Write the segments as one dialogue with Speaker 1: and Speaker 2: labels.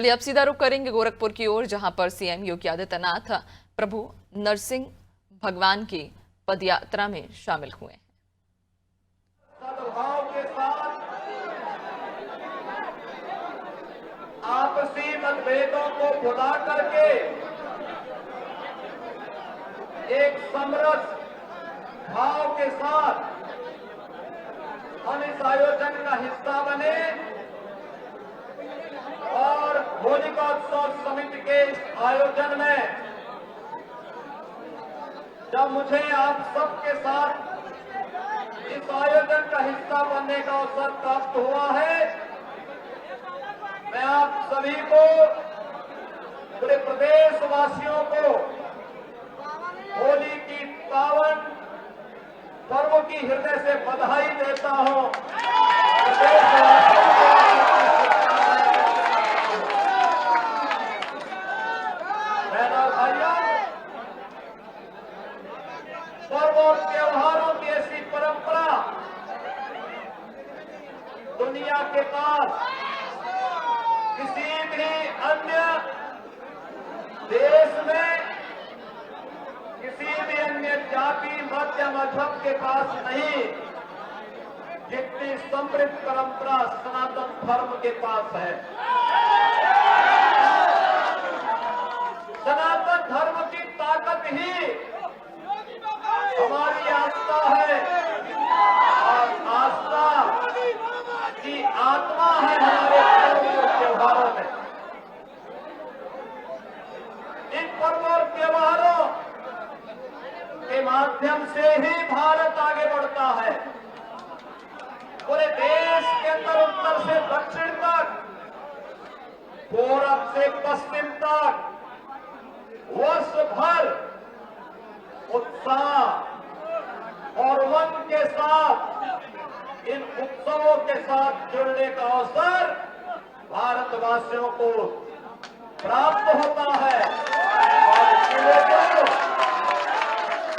Speaker 1: चलिए अब सीधा रुख करेंगे गोरखपुर की ओर, जहां पर सीएम योगी आदित्यनाथ प्रभु नरसिंह भगवान की पदयात्रा में शामिल हुए।
Speaker 2: सद्भाव के साथ आपसी मतभेदों को भुला करके एक समरस भाव के साथ हम इस आयोजन का हिस्सा बने और होलिकोत्सव समिति के इस आयोजन में जब मुझे आप सबके साथ इस आयोजन का हिस्सा बनने का अवसर प्राप्त हुआ है, मैं आप सभी को, पूरे प्रदेशवासियों को होली की पावन पर्व की हृदय से बधाई देता हूं। पर्व और त्योहारों की ऐसी परंपरा दुनिया के पास किसी भी अन्य देश में, किसी भी अन्य जाति मत या मजहब के पास नहीं, जितनी समृद्ध परंपरा सनातन धर्म के पास है। सनातन धर्म की ताकत ही हमारी आस्था है और आस्था की आत्मा है हमारे पर्व और त्योहारों में। इन पर्व और त्योहारों के माध्यम से ही भारत आगे बढ़ता है। पूरे देश के अंदर उत्तर से दक्षिण तक, पूरब से पश्चिम तक वर्ष भर उत्साह और उमंग के साथ इन उत्सवों के साथ जुड़ने का अवसर भारतवासियों को प्राप्त होता है। और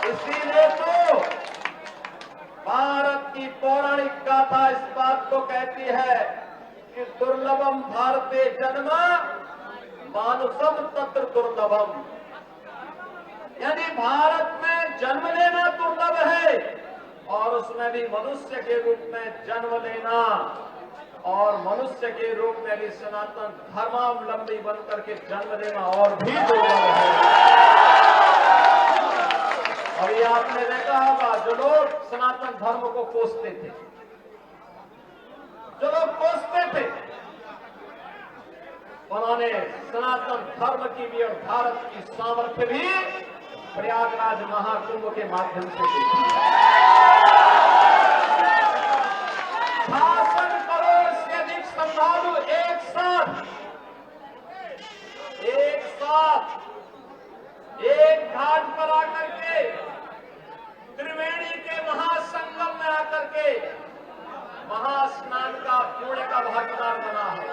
Speaker 2: इसीलिए तो भारत की पौराणिक गाथा इस बात को कहती है कि दुर्लभम भारते जन्म मानुषम तत्र दुर्लभम, यानी भारत में जन्म लेना दुर्लभ है और उसमें भी मनुष्य के रूप में जन्म लेना और मनुष्य के रूप में भी सनातन धर्मावलंबी बनकर के जन्म लेना और भी दुर्लभ है। और ये आपने देखा होगा, जो लोग सनातन धर्म को कोसते थे, जो लोग कोसते थे, उन्होंने सनातन धर्म की भी और भारत की सामर्थ्य भी प्रयागराज महाकुंभ के माध्यम से देखी। 66 करोड़ से अधिक श्रद्धालु एक साथ एक घाट पर आकर के, त्रिवेणी के महासंगम में आकर के महास्नान का पुण्य का भागीदार बना है।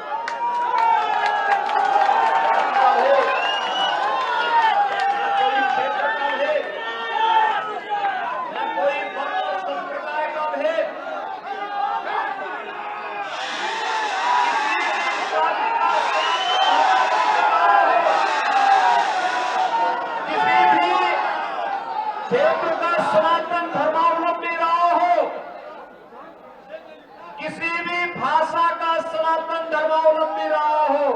Speaker 2: क्षेत्र का सनातन धर्मावलंबी रहा हो, किसी भी भाषा का सनातन धर्मावलंबी रहा हो,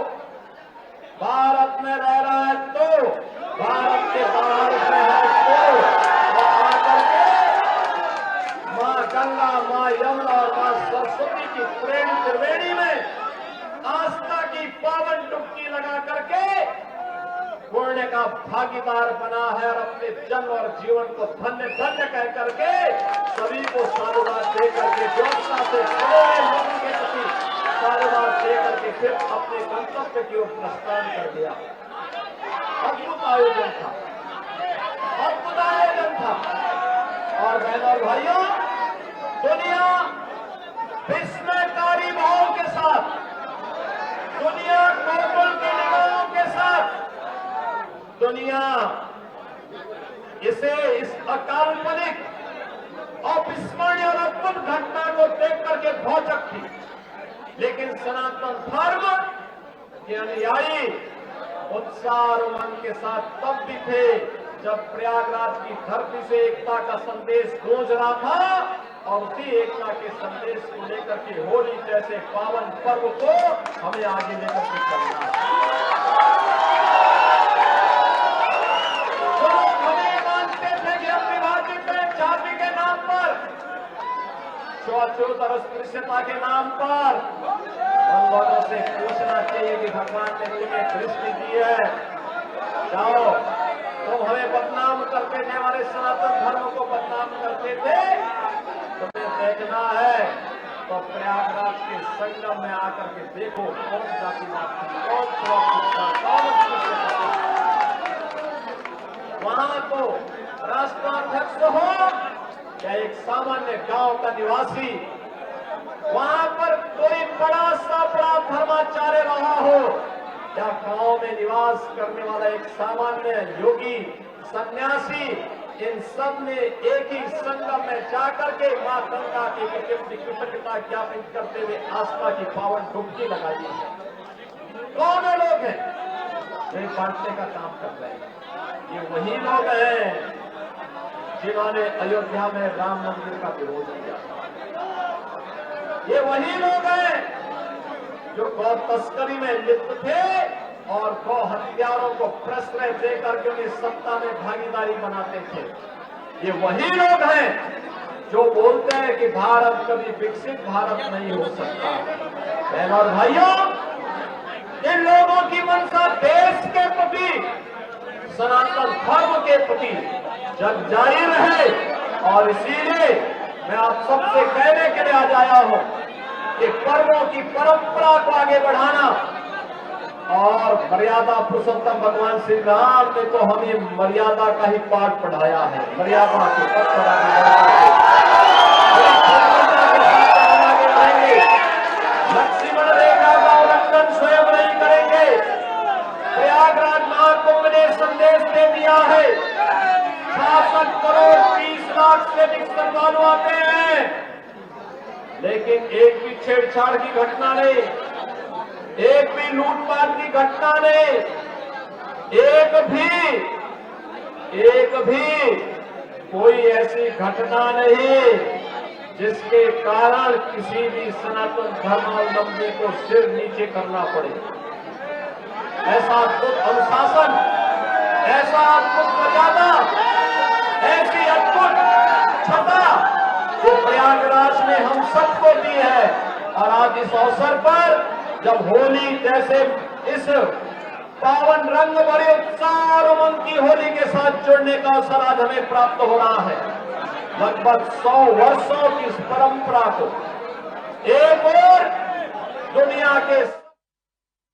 Speaker 2: भारत में रह रहा है तो, भारत के बाहर में है तो आकर के मां गंगा, मां यमुना और मां सरस्वती की प्रेम त्रिवेणी में आस्था की पावन डुबकी लगा करके पुण्य का भागीदार बना है और अपने जन्म और जीवन को धन्य धन्य कह करके सभी को साधुवाद दे करके व्यवस्था से लोगों के प्रति साधुवाद दे करके फिर अपने गंतव्य की ओर प्रस्थान कर दिया। अद्भुत आयोजन था, अद्भुत आयोजन था। और बहनों और भाइयों, दुनिया विस्मयकारी भाव के साथ, दुनिया गोकुल की निगाहों के साथ, दुनिया इसे इस अकाल्पनिक अविस्मरणीय और अद्भुत घटना को देख करके भौचक थी। लेकिन सनातन धर्म के अनुयायी उत्साह और उमंग के साथ तब भी थे जब प्रयागराज की धरती से एकता का संदेश गूंज रहा था और उसी एकता के संदेश को लेकर के होली जैसे पावन पर्व को हमें आगे लेकर के चलना है। जो हमें मानते थे कि हम विभाजित हैं जाति के नाम पर, छुआछूत और अस्पृश्यता के नाम पर, उन लोगों से पूछना चाहिए कि भगवान ने तुम्हें दृष्टि दी है, जाओ तुम हमें बदनाम करते थे, हमारे सनातन धर्म को बदनाम करते थे, तुम्हें देखना है तो प्रयागराज के संगम में आकर के देखो कौन जातिवाद थी, कौन छुआछूत था, कौन अस्पृश्यता थी। वहां तो राष्ट्राध्यक्ष हो या एक सामान्य गांव का निवासी, वहां पर कोई बड़ा सा बड़ा धर्माचार्य रहा हो या गांव में निवास करने वाला एक सामान्य योगी सन्यासी, इन सब ने एक ही संगम में जाकर के मां गंगा के प्रति कृतज्ञता ज्ञापित करते हुए आस्था की पावन डुबकी लगाई है। कौन लोग हैं वे बांटने का काम कर रहे हैं? ये वही लोग हैं जिन्होंने अयोध्या में राम मंदिर का विरोध किया। ये वही लोग हैं जो गौ तस्करी में लिप्त थे और गौ हत्यारों को प्रश्रय देकर के उन्हें सत्ता में भागीदारी बनाते थे। ये वही लोग हैं जो बोलते हैं कि भारत कभी विकसित भारत नहीं हो सकता। बहनों और भाइयों, इन लोगों की मंशा देश के प्रति, सनातन धर्म के प्रति जग जारी रहे और इसीलिए मैं आप सबसे कहने के लिए आज आया हूं कि पर्वों की परंपरा को आगे बढ़ाना और मर्यादा पुरुषोत्तम भगवान श्री राम ने तो हमें मर्यादा का ही पाठ पढ़ाया है। मर्यादा के पथ पर आगे बढ़ेंगे, लक्ष्मण रेखा का उल्लंघन स्वयं नहीं करेंगे। प्रयागराज महाकुंभ ने संदेश दे दिया है, 66 करोड़ 30 लाख से अधिक श्रद्धालु आते हैं, लेकिन एक भी छेड़छाड़ की घटना नहीं, एक भी लूटपाट की घटना नहीं, एक भी कोई ऐसी घटना नहीं जिसके कारण किसी भी सनातन धर्मावलंबी को सिर नीचे करना पड़े। ऐसा अद्भुत अनुशासन, ऐसा अद्भुत मर्यादा, ऐसी अद्भुत छटा जो प्रयागराज ने हम सबको दी है। और आज इस अवसर पर जब होली जैसे इस पावन रंग भरे उत्साह और उमंग की होली के साथ जुड़ने का अवसर आज हमें प्राप्त हो रहा है, लगभग 100 वर्षों की इस परंपरा को एक और दुनिया के